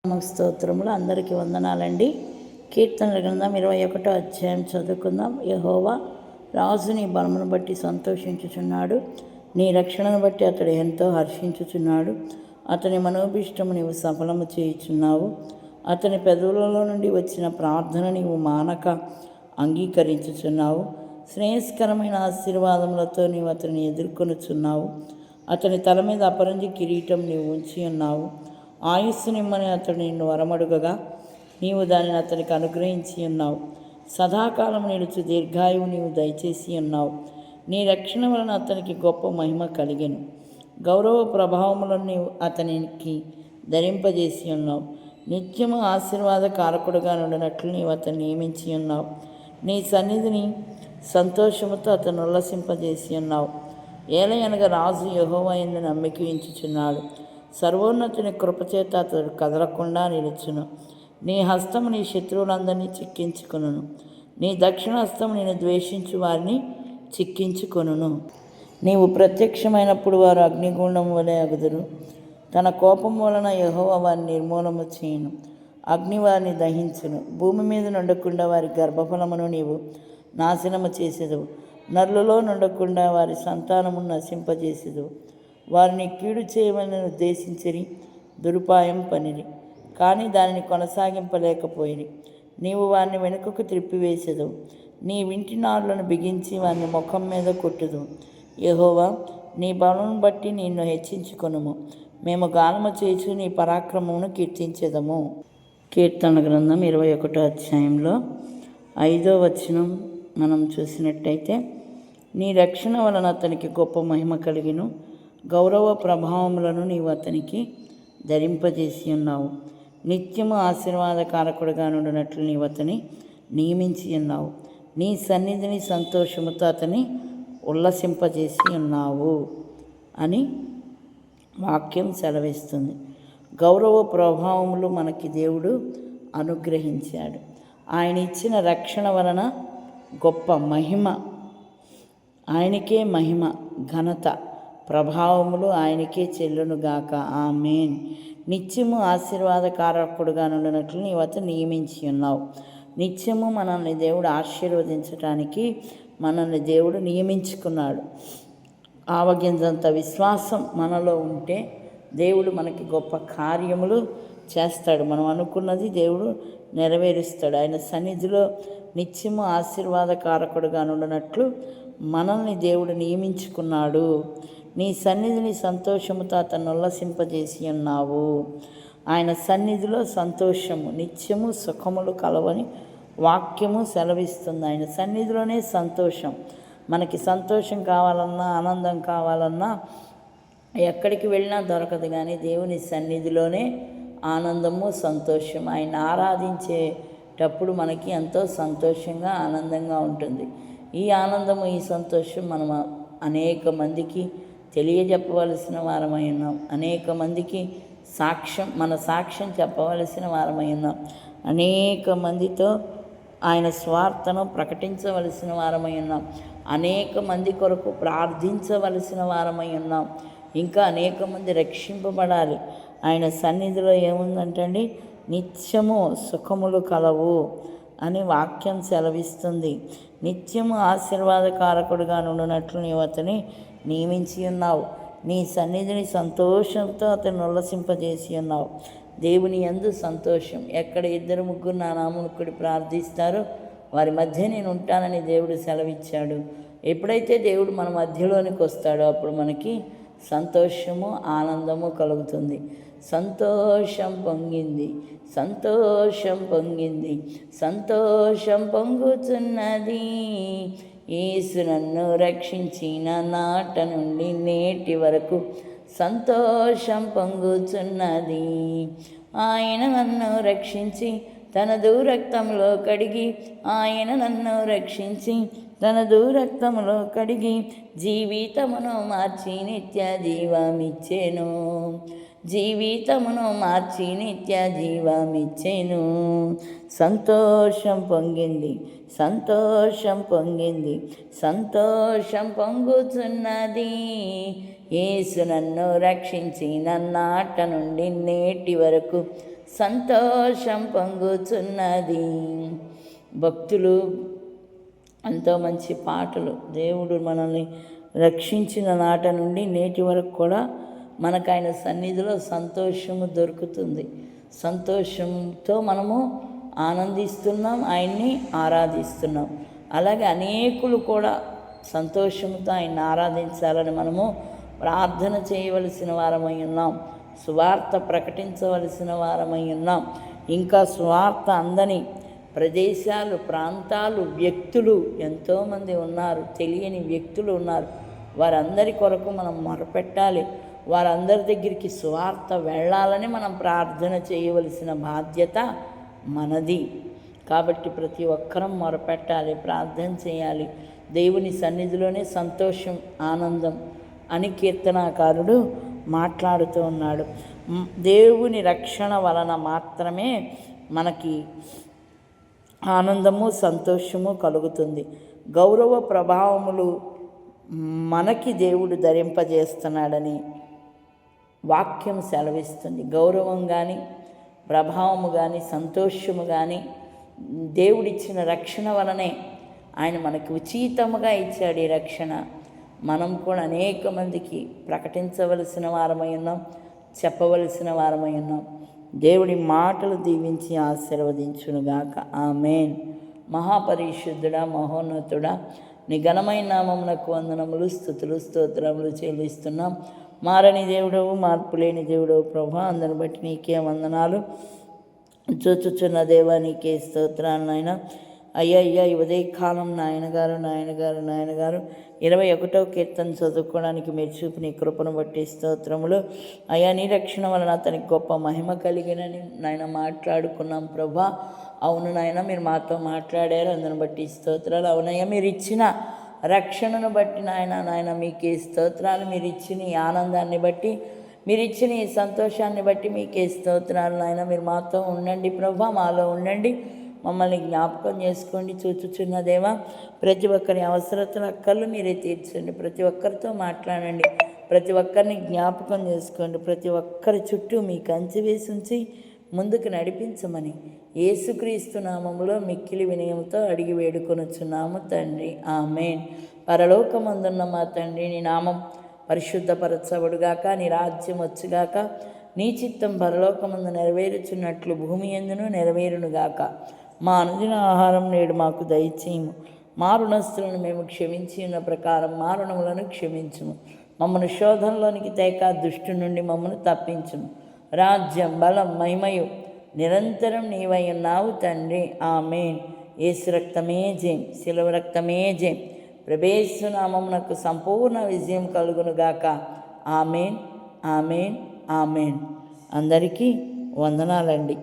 స్తోత్రములు. అందరికీ వందనాలండి. కీర్తనల గ్రంథం 21వ అధ్యాయం చదువుకుందాం. యెహోవా రాజు నీ బలమును బట్టి సంతోషించుచున్నాడు, నీ రక్షణను బట్టి అతడు ఎంతో హర్షించుచున్నాడు. అతని మనోభిష్టము నీవు సఫలము చేయుచున్నావు. అతని పెదవులలో నుండి వచ్చిన ప్రార్థన నీవు మానక అంగీకరించుచున్నావు. శ్రేయస్కరమైన ఆశీర్వాదములతో నీవు అతనిని ఎదుర్కొనుచున్నావు. అతని తల మీద అపరంజి కిరీటం నీవు ఉంచి ఉన్నావు. ఆయుస్సు నిమ్మని అతడు నిన్ను వరమడుగగా నీవు దానిని అతనికి అనుగ్రహించి ఉన్నావు. సదాకాలం నిలుచు దీర్ఘాయువు నీవు దయచేసి ఉన్నావు. నీ రక్షణ వలన అతనికి గొప్ప మహిమ కలిగెను. గౌరవ ప్రభావములను నీవు అతనికి ధరింపజేసి ఉన్నావు. నిత్యము ఆశీర్వాద కారకుడుగా నుండినట్లు నీవు అతన్ని నియమించి ఉన్నావు. నీ సన్నిధిని సంతోషముతో అతను ఉల్లసింపజేసి ఉన్నావు. ఏలయనగా రాజు యెహోవా యందు నమ్మిక ఉంచుచున్నాడు. సర్వోన్నతుని కృపచేత అతడు కదలకుండా నిలుచును. నీ హస్తము నీ శత్రువులందరినీ చిక్కించుకొనును. నీ దక్షిణ హస్తము నేను ద్వేషించు వారిని చిక్కించుకొనును. నీవు ప్రత్యక్షమైనప్పుడు వారు అగ్నిగుండం వలె అగుదురు. తన కోపం వలన యెహోవా వారిని నిర్మూలము చేయును. అగ్ని వారిని దహించును. భూమి మీద నుండకుండా వారి గర్భఫలమును నీవు నాశనము చేసేదవు. నరులలో నుండకుండా వారి సంతానమును నశింపజేసేదవు. వారిని కీడు చేయమని ఉద్దేశించిరి, దురుపాయం పనిరి, కానీ దానిని కొనసాగింపలేకపోయిరి. నీవు వారిని వెనుకకు త్రిప్పివేసేదవు. నీ వింటి నారులను బిగించి వారిని ముఖం మీద కొట్టుదు. యెహోవా, నీ బలమును బట్టి నిన్ను హెచ్చించుకొనుము. మేము గానము చేసి నీ పరాక్రమమును కీర్తించెదము. కీర్తన గ్రంథం 21వ అధ్యాయంలో 5వ వచనం మనం చూసినట్టయితే, నీ రక్షణ వలన అతనికి గొప్ప మహిమ కలిగిను. గౌరవ ప్రభావములను నీవు అతనికి ధరింపజేసి ఉన్నావు. నిత్యము ఆశీర్వాదకారకుడుగా నుండినట్లు నీవు అతని నియమించి ఉన్నావు. నీ సన్నిధిని సంతోషముతో అతని ఉల్లసింపజేసి ఉన్నావు అని వాక్యం సెలవిస్తుంది. గౌరవ ప్రభావములు మనకి దేవుడు అనుగ్రహించాడు. ఆయన ఇచ్చిన రక్షణ వలన గొప్ప మహిమ, ఆయనకే మహిమ, ఘనత, ప్రభావములు ఆయనకే చెల్లునుగాక. ఆమేన్. నిత్యము ఆశీర్వాదకారకుడుగా నుండినట్లు నీవు అతను నియమించి ఉన్నావు. నిత్యము మనల్ని దేవుడు ఆశీర్వదించటానికి మనల్ని దేవుడు నియమించుకున్నాడు. ఆవగింజంత విశ్వాసం మనలో ఉంటే దేవుడు మనకి గొప్ప కార్యములు చేస్తాడు. మనం అనుకున్నది దేవుడు నెరవేరుస్తాడు. ఆయన సన్నిధిలో నిత్యము ఆశీర్వాదకారకుడుగా నుండినట్లు మనల్ని దేవుడు నియమించుకున్నాడు. నీ సన్నిధిని సంతోషముతో అతను ఉల్లసింపజేసి ఉన్నావు. ఆయన సన్నిధిలో సంతోషము, నిత్యము సుఖములు కలవని వాక్యము సెలవిస్తుంది. ఆయన సన్నిధిలోనే సంతోషం. మనకి సంతోషం కావాలన్నా, ఆనందం కావాలన్నా ఎక్కడికి వెళ్ళినా దొరకదు, కానీ దేవుని సన్నిధిలోనే ఆనందము, సంతోషం. ఆయన ఆరాధించేటప్పుడు మనకి ఎంతో సంతోషంగా, ఆనందంగా ఉంటుంది. ఈ ఆనందము, ఈ సంతోషం మనం అనేక మందికి తెలియజెప్పవలసిన వారమై ఉన్నాం. అనేక మందికి మన సాక్ష్యం చెప్పవలసిన వారమై ఉన్నాం. అనేక మందితో ఆయన స్వార్థను ప్రకటించవలసిన వారమై ఉన్నాం. అనేక మంది కొరకు ప్రార్థించవలసిన వారమై ఉన్నాం. ఇంకా అనేక మంది రక్షింపబడాలి. ఆయన సన్నిధిలో ఏముందంటండి, నిత్యము సుఖములు కలవు అని వాక్యం సెలవిస్తుంది. నిత్యము ఆశీర్వాదకారకుడుగా నుండినట్లు నీవు అతని నియమించి ఉన్నావు. నీ సన్నిధిని సంతోషంతో అతను ఉల్లసింపజేసి ఉన్నావు. దేవుని యందు సంతోషం. ఎక్కడ 2-3 నా నామమున కూడి ప్రార్థిస్తారో వారి మధ్య నేను ఉంటానని దేవుడు సెలవిచ్చాడు. ఎప్పుడైతే దేవుడు మన మధ్యలోనికి వస్తాడో అప్పుడు మనకి సంతోషము, ఆనందము కలుగుతుంది. సంతోషం పొంగింది, సంతోషం పొంగింది, సంతోషం పొంగుతున్నది. యేసు నన్ను రక్షించిన నాట నుండి నేటి వరకు సంతోషం పొంగుతున్నది. ఆయన నన్ను రక్షించి తనదు రక్తంలో కడిగి, ఆయన నన్ను రక్షించి తనదు రక్తంలో కడిగి జీవితమును మార్చి నిత్య జీవమిచ్చెను. జీవితమును మార్చి నిత్య జీవమిచ్చెను. సంతోషం పొంగింది, సంతోషం పొంగింది, సంతోషం పొంగుతున్నది. యేసు నన్ను రక్షించి నన్నాట నుండి నేటి వరకు సంతోషం పొంగుచున్నది. భక్తులు ఎంతో మంచి పాటలు, దేవుడు మనల్ని రక్షించిన నాట నుండి నేటి వరకు కూడా మనకు ఆయన సన్నిధిలో సంతోషము దొరుకుతుంది. సంతోషంతో మనము ఆనందిస్తున్నాం, ఆయన్ని ఆరాధిస్తున్నాం. అలాగే అనేకులు కూడా సంతోషంతో ఆయన్ని ఆరాధించాలని మనము ప్రార్థన చేయవలసిన వారమై ఉన్నాం. సువార్త ప్రకటించవలసిన వారమై ఉన్నాం. ఇంకా సువార్త అందని ప్రదేశాలు, ప్రాంతాలు, వ్యక్తులు ఎంతోమంది ఉన్నారు, తెలియని వ్యక్తులు ఉన్నారు. వారందరి కొరకు మనం మొరపెట్టాలి. వారందరి దగ్గరికి సువార్త వెళ్ళాలని మనం ప్రార్థన చేయవలసిన బాధ్యత మనది. కాబట్టి ప్రతి ఒక్కరం మొరపెట్టాలి, ప్రార్థన చేయాలి. దేవుని సన్నిధిలోనే సంతోషం, ఆనందం అని కీర్తనాకారుడు మాట్లాడుతూ ఉన్నాడు. దేవుని రక్షణ వలన మాత్రమే మనకి ఆనందము, సంతోషము కలుగుతుంది. గౌరవ ప్రభావములు మనకి దేవుడు ధరింపజేస్తున్నాడని వాక్యం సెలవిస్తుంది. గౌరవం కానీ, ప్రభావము కానీ, సంతోషము కానీ దేవుడిచ్చిన రక్షణ వలనే. ఆయన మనకు ఉచితముగా ఇచ్చాడు ఈ రక్షణ. మనం కూడా అనేక మందికి ప్రకటించవలసిన వారమై ఉన్నాం, చెప్పవలసిన వారమై ఉన్నాం. దేవుడి మాటలు దీవించి ఆశీర్వదించునుగాక. ఆమేన్. మహాపరిశుద్ధుడా, మహోన్నతుడా, నీ ఘనమైన నామమునకు వందనములు, స్తుతులు, స్తోత్రములు చెల్లిస్తున్నాం. మారని దేవుడవు, మార్పు లేని దేవుడవు ప్రభా, అందరిని బట్టి నీకే వందనాలు. చూచుచున్న దేవా నీకే స్తోత్రాలు నాయన. అయ్యా ఈ ఉదయకాలం నాయనగారు 21వ కీర్తన చదువుకోవడానికి మీరు చూపి నీ కృపను బట్టి స్తోత్రములు. అయ్యా నీ రక్షణ వలన అతనికి గొప్ప మహిమ కలిగినని నాయన మాట్లాడుకున్నాం ప్రభా. అవును నాయన, మీరు మాతో మాట్లాడారు, అందుని బట్టి స్తోత్రాలు. అవునయ్యా, మీరు ఇచ్చిన రక్షణను బట్టి నాయన మీకే స్తోత్రాలు. మీరు ఇచ్చిన ఈ ఆనందాన్ని బట్టి, మీరు ఇచ్చిన ఈ సంతోషాన్ని బట్టి మీకే స్తోత్రాలు నాయన. మీరు మాతో ఉండండి ప్రభా, మాలో ఉండండి, మమ్మల్ని జ్ఞాపకం చేసుకోండి. చూచుచున్న దేవా, ప్రతి ఒక్కరి అవసరతల అక్కర్లు మీరే తీర్చండి. ప్రతి ఒక్కరితో మాట్లాడండి, ప్రతి ఒక్కరిని జ్ఞాపకం చేసుకోండి. ప్రతి ఒక్కరి చుట్టూ మీ కంచె వేసి ఉంచి ముందుకు నడిపించమని యేసుక్రీస్తు నామములో మిక్కిలి వినయంతో అడిగి వేడుకొనుచున్నాము తండ్రి. ఆమేన్. పరలోకమందున్న మా తండ్రి, నీ నామం పరిశుద్ధపరచబడుగాక, నీ రాజ్యం వచ్చుగాక, నీ చిత్తం పరలోకమందు నెరవేరుచున్నట్లు భూమి యందును నెరవేరునుగాక. మా అనుదిన ఆహారం నేడు మాకు దయచేయము. మా రుణస్థులను మేము క్షమించి ఉన్న ప్రకారం మా రుణములను క్షమించుము. మమ్మను శోధనలోనికి తేక దుష్టు నుండి మమ్మను తప్పించుము. రాజ్యం, బలం, మహిమయు నిరంతరం నీవై ఉన్నావు తండ్రి. ఆమేన్. యేసు రక్తమే జయం, శిలువ రక్తమే జయం. ప్రభేసు నామమునకు సంపూర్ణ విజయం కలుగునుగాక. ఆమేన్, ఆమేన్, ఆమేన్. అందరికీ వందనాలండి.